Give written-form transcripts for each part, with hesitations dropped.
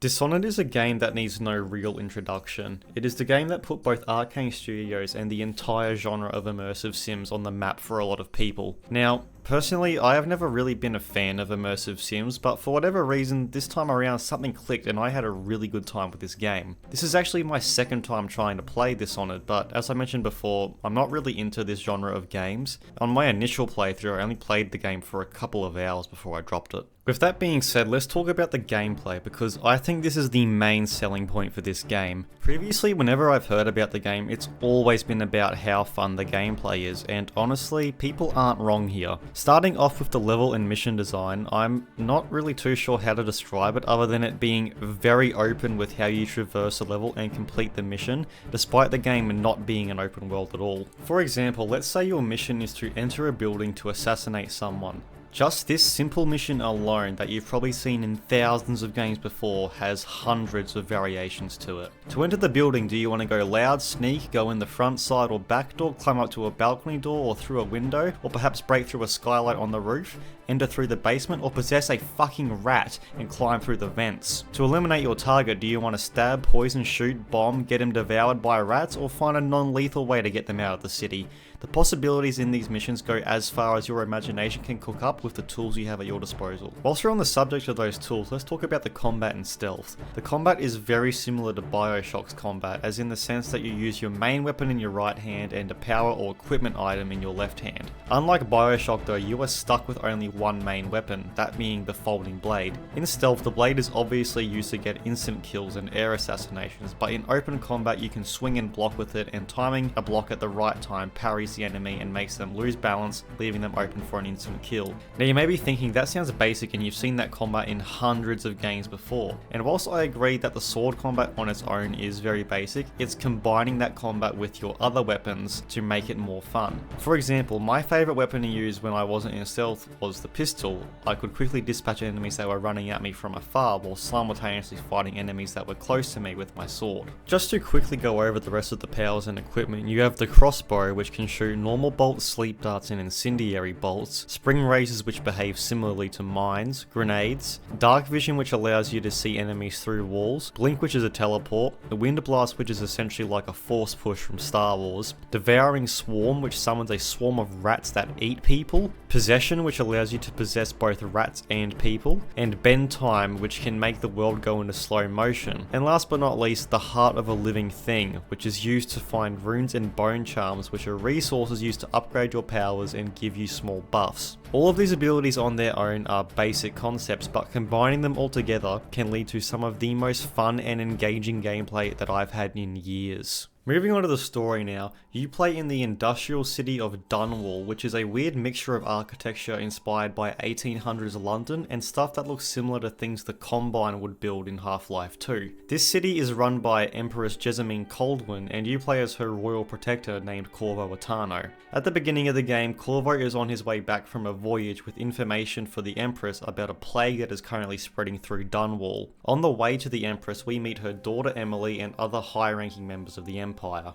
Dishonored is a game that needs no real introduction. It is the game that put both Arcane Studios and the entire genre of immersive sims on the map for a lot of people. Now, personally, I have never really been a fan of immersive sims, but for whatever reason, this time around something clicked and I had a really good time with this game. This is actually my second time trying to play Dishonored, but as I mentioned before, I'm not really into this genre of games. On my initial playthrough, I only played the game for a couple of hours before I dropped it. With that being said, let's talk about the gameplay, because I think this is the main selling point for this game. Previously, whenever I've heard about the game, it's always been about how fun the gameplay is, and honestly, people aren't wrong here. Starting off with the level and mission design, I'm not really too sure how to describe it other than it being very open with how you traverse a level and complete the mission, despite the game not being an open world at all. For example, let's say your mission is to enter a building to assassinate someone. Just this simple mission alone that you've probably seen in thousands of games before has hundreds of variations to it. To enter the building, do you want to go loud, sneak, go in the front, side or back door, climb up to a balcony door or through a window, or perhaps break through a skylight on the roof, enter through the basement, or possess a fucking rat and climb through the vents? To eliminate your target, do you want to stab, poison, shoot, bomb, get him devoured by rats, or find a non-lethal way to get them out of the city? The possibilities in these missions go as far as your imagination can cook up with the tools you have at your disposal. Whilst we're on the subject of those tools, let's talk about the combat and stealth. The combat is very similar to Bioshock's combat, as in the sense that you use your main weapon in your right hand and a power or equipment item in your left hand. Unlike Bioshock though, you are stuck with only one main weapon, that being the folding blade. In stealth, the blade is obviously used to get instant kills and air assassinations, but in open combat you can swing and block with it, and timing a block at the right time parries the enemy and makes them lose balance, leaving them open for an instant kill. Now you may be thinking that sounds basic and you've seen that combat in hundreds of games before, and whilst I agree that the sword combat on its own is very basic, it's combining that combat with your other weapons to make it more fun. For example, my favourite weapon to use when I wasn't in stealth was the pistol. I could quickly dispatch enemies that were running at me from afar while simultaneously fighting enemies that were close to me with my sword. Just to quickly go over the rest of the powers and equipment, you have the crossbow, which can shoot normal bolts, sleep darts and incendiary bolts, spring razors which behave similarly to mines, grenades, dark vision which allows you to see enemies through walls, blink which is a teleport, the wind blast which is essentially like a force push from Star Wars, devouring swarm which summons a swarm of rats that eat people, possession which allows you to possess both rats and people, and bend time which can make the world go into slow motion, and last but not least, the heart of a living thing, which is used to find runes and bone charms, which are resources used to upgrade your powers and give you small buffs. All of these abilities on their own are basic concepts, but combining them all together can lead to some of the most fun and engaging gameplay that I've had in years. Moving on to the story now, you play in the industrial city of Dunwall, which is a weird mixture of architecture inspired by 1800s London and stuff that looks similar to things the Combine would build in Half-Life 2. This city is run by Empress Jessamine Coldwin, and you play as her royal protector named Corvo Atano. At the beginning of the game, Corvo is on his way back from a voyage with information for the Empress about a plague that is currently spreading through Dunwall. On the way to the Empress, we meet her daughter Emily and other high-ranking members of the Empire.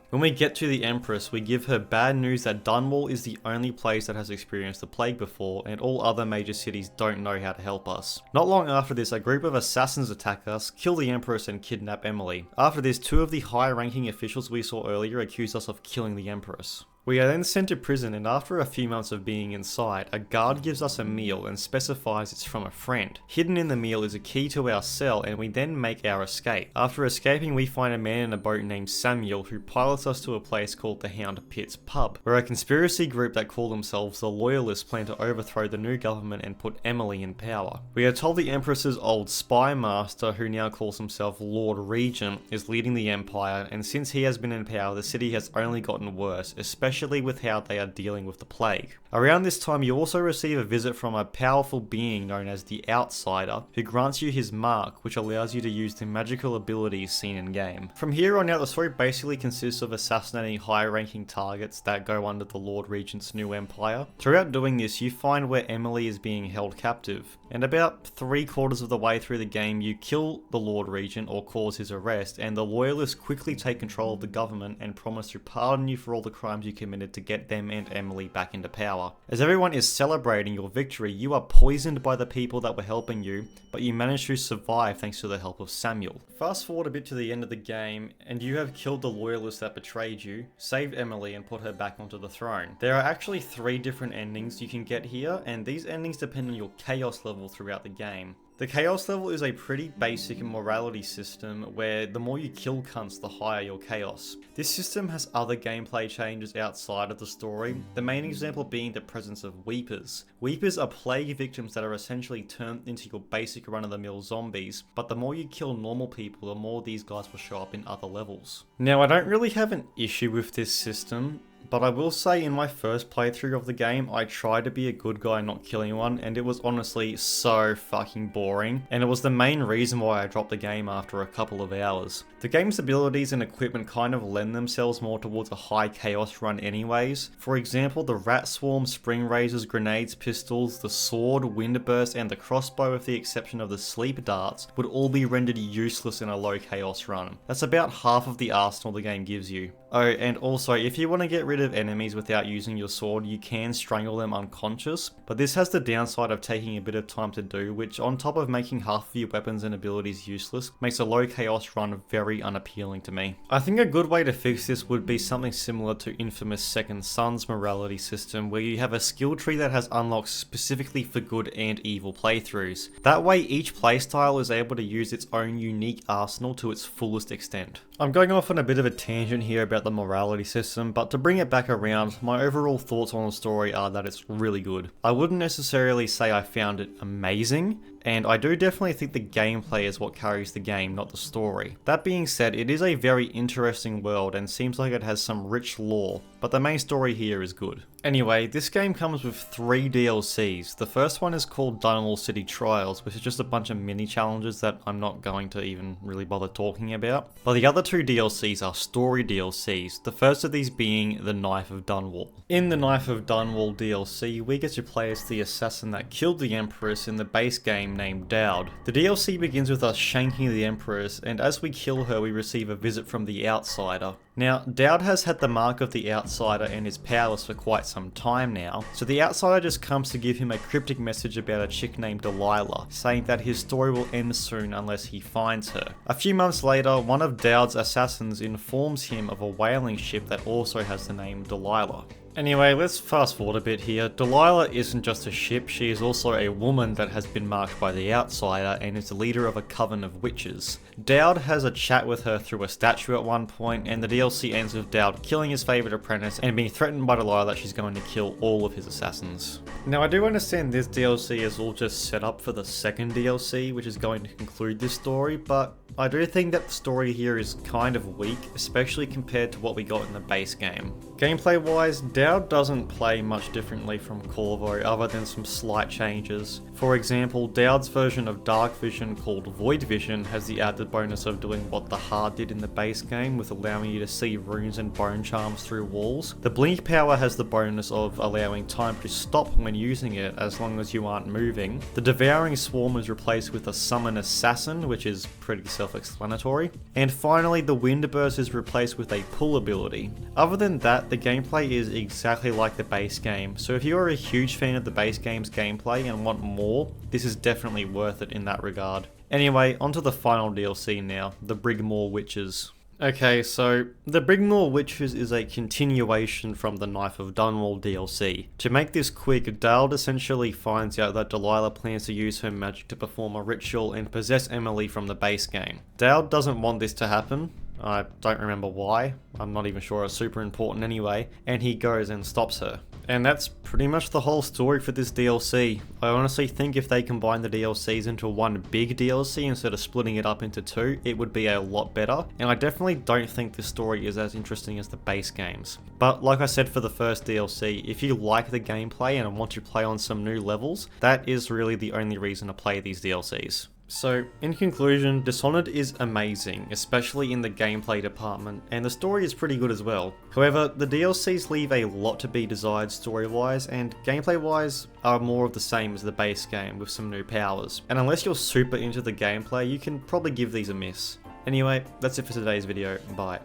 When we get to the Empress, we give her bad news that Dunwall is the only place that has experienced the plague before, and all other major cities don't know how to help us. Not long after this, a group of assassins attack us, kill the Empress and kidnap Emily. After this, two of the high-ranking officials we saw earlier accuse us of killing the Empress. We are then sent to prison, and after a few months of being inside, a guard gives us a meal and specifies it's from a friend. Hidden in the meal is a key to our cell, and we then make our escape. After escaping, we find a man in a boat named Samuel who pilots us to a place called the Hound Pits Pub, where a conspiracy group that call themselves the Loyalists plan to overthrow the new government and put Emily in power. We are told the Empress's old spy master, who now calls himself Lord Regent, is leading the Empire, and since he has been in power, the city has only gotten worse, especially with how they are dealing with the plague. Around this time, you also receive a visit from a powerful being known as the Outsider, who grants you his mark, which allows you to use the magical abilities seen in game. From here on out, the story basically consists of assassinating high-ranking targets that go under the Lord Regent's new empire. Throughout doing this, you find where Emily is being held captive, and about 3/4 of the way through the game, you kill the Lord Regent or cause his arrest, and the Loyalists quickly take control of the government and promise to pardon you for all the crimes you committed to get them and Emily back into power. As everyone is celebrating your victory, you are poisoned by the people that were helping you, but you manage to survive thanks to the help of Samuel. Fast forward a bit to the end of the game, and you have killed the loyalist that betrayed you, saved Emily and put her back onto the throne. There are actually 3 different endings you can get here, and these endings depend on your chaos level throughout the game. The chaos level is a pretty basic morality system where the more you kill cunts, the higher your chaos. This system has other gameplay changes outside of the story, the main example being the presence of weepers. Weepers are plague victims that are essentially turned into your basic run-of-the-mill zombies, but the more you kill normal people, the more these guys will show up in other levels. Now, I don't really have an issue with this system, but I will say in my first playthrough of the game, I tried to be a good guy not killing one, and it was honestly so fucking boring, and it was the main reason why I dropped the game after a couple of hours. The game's abilities and equipment kind of lend themselves more towards a high chaos run anyways. For example, the rat swarm, spring razors, grenades, pistols, the sword, wind burst, and the crossbow with the exception of the sleep darts would all be rendered useless in a low chaos run. That's about half of the arsenal the game gives you. Oh, and also, if you want to get rid of enemies without using your sword, you can strangle them unconscious, but this has the downside of taking a bit of time to do, which on top of making half of your weapons and abilities useless, makes a low chaos run very unappealing to me. I think a good way to fix this would be something similar to infamous Second Son's morality system, where you have a skill tree that has unlocks specifically for good and evil playthroughs. That way each playstyle is able to use its own unique arsenal to its fullest extent. I'm going off on a bit of a tangent here about the morality system, but to bring it back around, my overall thoughts on the story are that it's really good. I wouldn't necessarily say I found it amazing, and I do definitely think the gameplay is what carries the game, not the story. That being said, it is a very interesting world and seems like it has some rich lore, but the main story here is good. Anyway, this game comes with 3 DLCs. The first one is called Dunwall City Trials, which is just a bunch of mini challenges that I'm not going to even really bother talking about. But the other 2 DLCs are story DLCs, the first of these being the Knife of Dunwall. In the Knife of Dunwall DLC, we get to play as the assassin that killed the Empress in the base game named Dowd. The DLC begins with us shanking the Empress, and as we kill her we receive a visit from the Outsider. Now, Dowd has had the mark of the Outsider and his powers for quite some time now, so the Outsider just comes to give him a cryptic message about a chick named Delilah, saying that his story will end soon unless he finds her. A few months later, one of Dowd's assassins informs him of a whaling ship that also has the name Delilah. Anyway, let's fast forward a bit here. Delilah isn't just a ship, she is also a woman that has been marked by the Outsider and is the leader of a coven of witches. Dowd has a chat with her through a statue at one point, and the DLC ends with Dowd killing his favourite apprentice and being threatened by Delilah that she's going to kill all of his assassins. Now, I do understand this DLC is all just set up for the second DLC, which is going to conclude this story, but I do think that the story here is kind of weak, especially compared to what we got in the base game. Gameplay wise, Dowd doesn't play much differently from Corvo other than some slight changes. For example, Dowd's version of Dark Vision called Void Vision has the added bonus of doing what the Heart did in the base game with allowing you to see runes and bone charms through walls. The Blink power has the bonus of allowing time to stop when using it as long as you aren't moving. The Devouring Swarm is replaced with a Summon Assassin, which is pretty self-explanatory. And finally, the Wind Burst is replaced with a Pull ability. Other than that, the gameplay is exactly like the base game, so if you are a huge fan of the base game's gameplay and want more, this is definitely worth it in that regard. Anyway, onto the final DLC now, the Brigmore Witches. Okay, so the Brigmore Witches is a continuation from the Knife of Dunwall DLC. To make this quick, Dowd essentially finds out that Delilah plans to use her magic to perform a ritual and possess Emily from the base game. Dowd doesn't want this to happen. I don't remember why, I'm not even sure it's super important anyway, and he goes and stops her. And that's pretty much the whole story for this DLC. I honestly think if they combine the DLCs into one big DLC instead of splitting it up into 2, it would be a lot better, and I definitely don't think this story is as interesting as the base games. But like I said for the first DLC, if you like the gameplay and want to play on some new levels, that is really the only reason to play these DLCs. So, in conclusion, Dishonored is amazing, especially in the gameplay department, and the story is pretty good as well. However, the DLCs leave a lot to be desired story-wise, and gameplay-wise are more of the same as the base game with some new powers. And unless you're super into the gameplay, you can probably give these a miss. Anyway, that's it for today's video, bye.